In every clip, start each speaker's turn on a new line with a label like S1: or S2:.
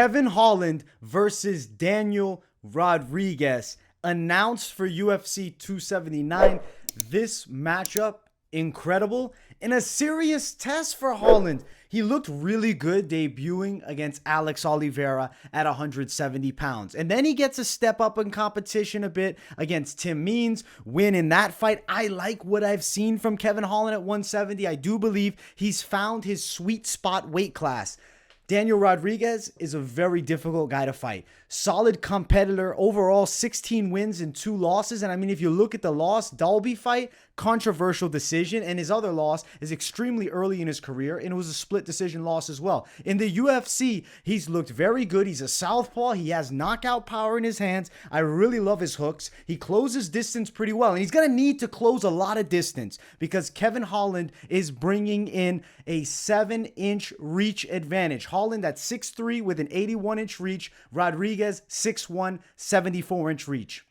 S1: Kevin Holland versus Daniel Rodriguez, announced for UFC 279. This matchup, incredible, and a serious test for Holland. He looked really good debuting against Alex Oliveira at 170 pounds. And then he gets a step up in competition a bit against Tim Means, win in that fight. I like what I've seen from Kevin Holland at 170. I do believe he's found his sweet spot weight class. Daniel Rodriguez is a very difficult guy to fight. Solid competitor, overall 16 wins and 2 losses. And I mean, if you look at the loss, Dalby fight, controversial decision. And his other loss is extremely early in his career, and it was a split decision loss as well. In the UFC, he's looked very good. He's a southpaw. He has knockout power in his hands. I really love his hooks. He closes distance pretty well, and he's going to need to close a lot of distance because Kevin Holland is bringing in a 7-inch reach advantage. Holland at 6'3" with an 81-inch reach. Rodriguez 6'1", 74-inch reach.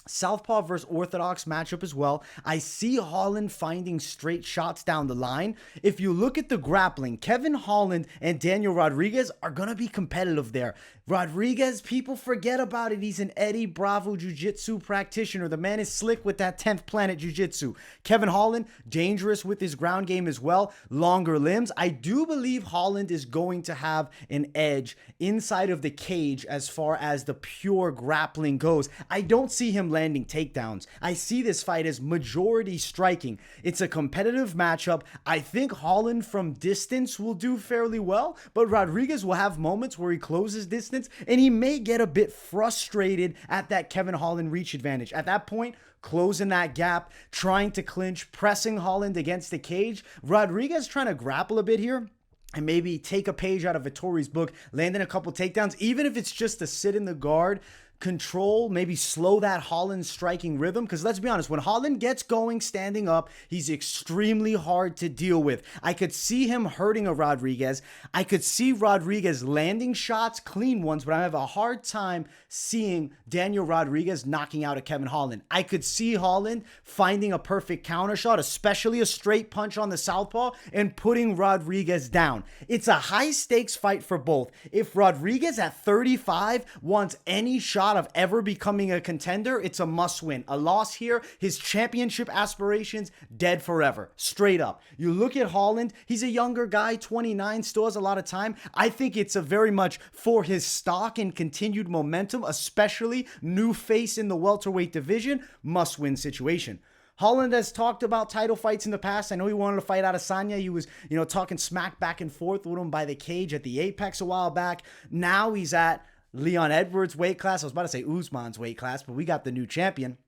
S1: Southpaw versus Orthodox matchup as well. I see Holland finding straight shots down the line. If you look at the grappling, Kevin Holland and Daniel Rodriguez are going to be competitive there. Rodriguez, people forget about it. He's an Eddie Bravo Jiu-Jitsu practitioner. The man is slick with that 10th Planet Jiu-Jitsu. Kevin Holland, dangerous with his ground game as well. Longer limbs. I do believe Holland is going to have an edge inside of the cage as far as the pure grappling goes. I don't see him landing takedowns. I see this fight as majority striking. It's a competitive matchup. I think Holland from distance will do fairly well, but Rodriguez will have moments where he closes distance and he may get a bit frustrated at that Kevin Holland reach advantage. At that point, closing that gap, trying to clinch, pressing Holland against the cage. Rodriguez trying to grapple a bit here and maybe take a page out of Vittori's book, landing a couple takedowns, even if it's just to sit in the guard, control, maybe slow that Holland striking rhythm. Because let's be honest, when Holland gets going standing up, he's extremely hard to deal with. I could see him hurting a Rodriguez. I could see Rodriguez landing shots, clean ones, but I have a hard time seeing Daniel Rodriguez knocking out a Kevin Holland. I could see Holland finding a perfect counter shot, especially a straight punch on the southpaw, and putting Rodriguez down. It's a high stakes fight for both. If Rodriguez at 35 wants any shot of ever becoming a contender, it's a must win. A loss here, his championship aspirations dead forever. Straight up. You look at Holland, he's a younger guy, 29, still has a lot of time. I think it's a very much for his stock and continued momentum, especially new face in the welterweight division, must win situation. Holland has talked about title fights in the past. I know he wanted to fight Adesanya. He was, talking smack back and forth with him by the cage at the Apex a while back. Now he's at Leon Edwards' weight class. I was about to say Usman's weight class, but we got the new champion.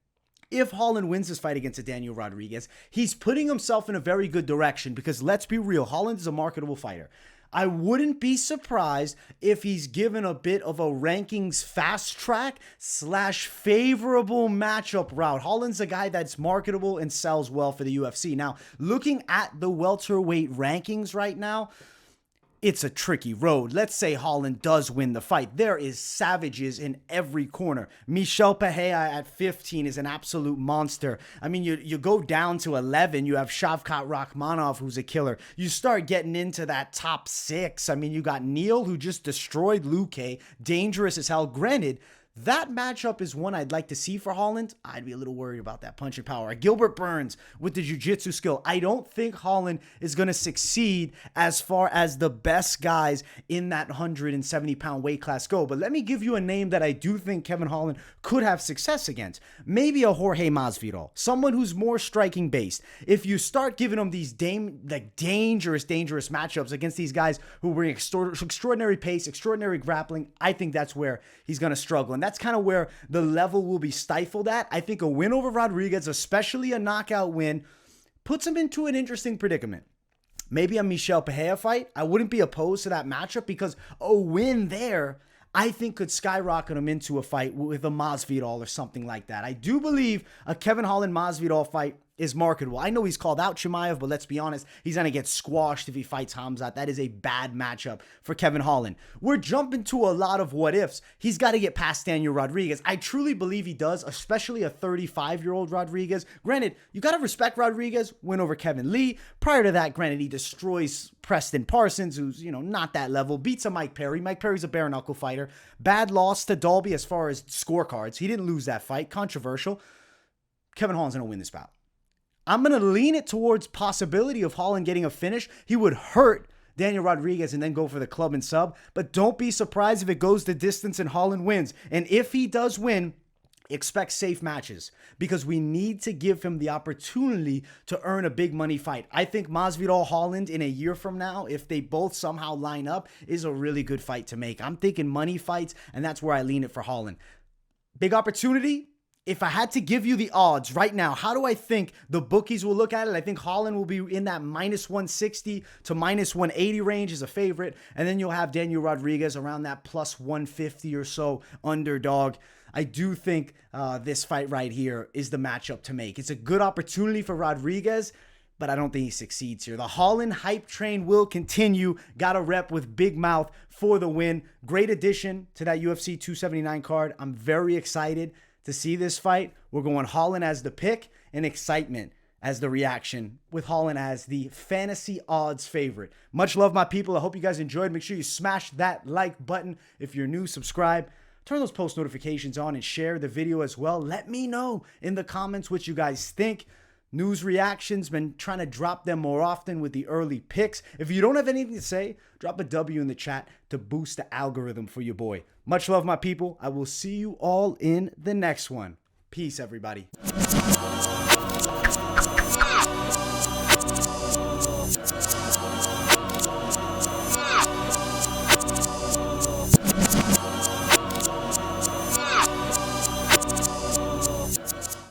S1: If Holland wins this fight against a Daniel Rodriguez, he's putting himself in a very good direction because let's be real, Holland is a marketable fighter. I wouldn't be surprised if he's given a bit of a rankings fast track / favorable matchup route. Holland's a guy that's marketable and sells well for the UFC. Now, looking at the welterweight rankings right now, it's a tricky road. Let's say Holland does win the fight. There is savages in every corner. Michel Pereira at 15 is an absolute monster. I mean, you go down to 11, you have Shavkat Rakhmonov, who's a killer. You start getting into that top 6. I mean, you got Neal, who just destroyed Luque, dangerous as hell. Granted, that matchup is one I'd like to see for Holland. I'd be a little worried about that punching power. Gilbert Burns with the jiu-jitsu skill. I don't think Holland is going to succeed as far as the best guys in that 170-pound weight class go. But let me give you a name that I do think Kevin Holland could have success against. Maybe a Jorge Masvidal, someone who's more striking based. If you start giving him these dangerous matchups against these guys who bring extraordinary pace, extraordinary grappling, I think that's where he's going to struggle. And that's kind of where the level will be stifled at. I think a win over Rodriguez, especially a knockout win, puts him into an interesting predicament. Maybe a Michel Pereira fight. I wouldn't be opposed to that matchup because a win there, I think, could skyrocket him into a fight with a Masvidal or something like that. I do believe a Kevin Holland-Masvidal fight is marketable. I know he's called out Chimaev, but let's be honest, he's going to get squashed if he fights Khamzat. That is a bad matchup for Kevin Holland. We're jumping to a lot of what ifs. He's got to get past Daniel Rodriguez. I truly believe he does, especially a 35-year-old Rodriguez. Granted, you got to respect Rodriguez, win over Kevin Lee. Prior to that, granted, he destroys Preston Parsons, who's, not that level, beats a Mike Perry. Mike Perry's a bare knuckle fighter. Bad loss to Dalby as far as scorecards. He didn't lose that fight. Controversial. Kevin Holland's going to win this bout. I'm going to lean it towards possibility of Holland getting a finish. He would hurt Daniel Rodriguez and then go for the club and sub. But don't be surprised if it goes the distance and Holland wins. And if he does win, expect safe matches because we need to give him the opportunity to earn a big money fight. I think Masvidal Holland in a year from now, if they both somehow line up, is a really good fight to make. I'm thinking money fights, and that's where I lean it for Holland. Big opportunity. If I had to give you the odds right now, how do I think the bookies will look at it? I think Holland will be in that minus 160 to minus 180 range as a favorite. And then you'll have Daniel Rodriguez around that plus 150 or so underdog. I do think this fight right here is the matchup to make. It's a good opportunity for Rodriguez, but I don't think he succeeds here. The Holland hype train will continue. Got a rep with Big Mouth for the win. Great addition to that UFC 279 card. I'm very excited to see this fight. We're going Holland as the pick and excitement as the reaction, with Holland as the fantasy odds favorite. Much love, my people. I hope you guys enjoyed. Make sure you smash that like button. If you're new, subscribe. Turn those post notifications on and share the video as well. Let me know in the comments what you guys think. News reactions, been trying to drop them more often with the early picks. If you don't have anything to say, drop a W in the chat to boost the algorithm for your boy. Much love, my people. I will see you all in the next one. Peace, everybody.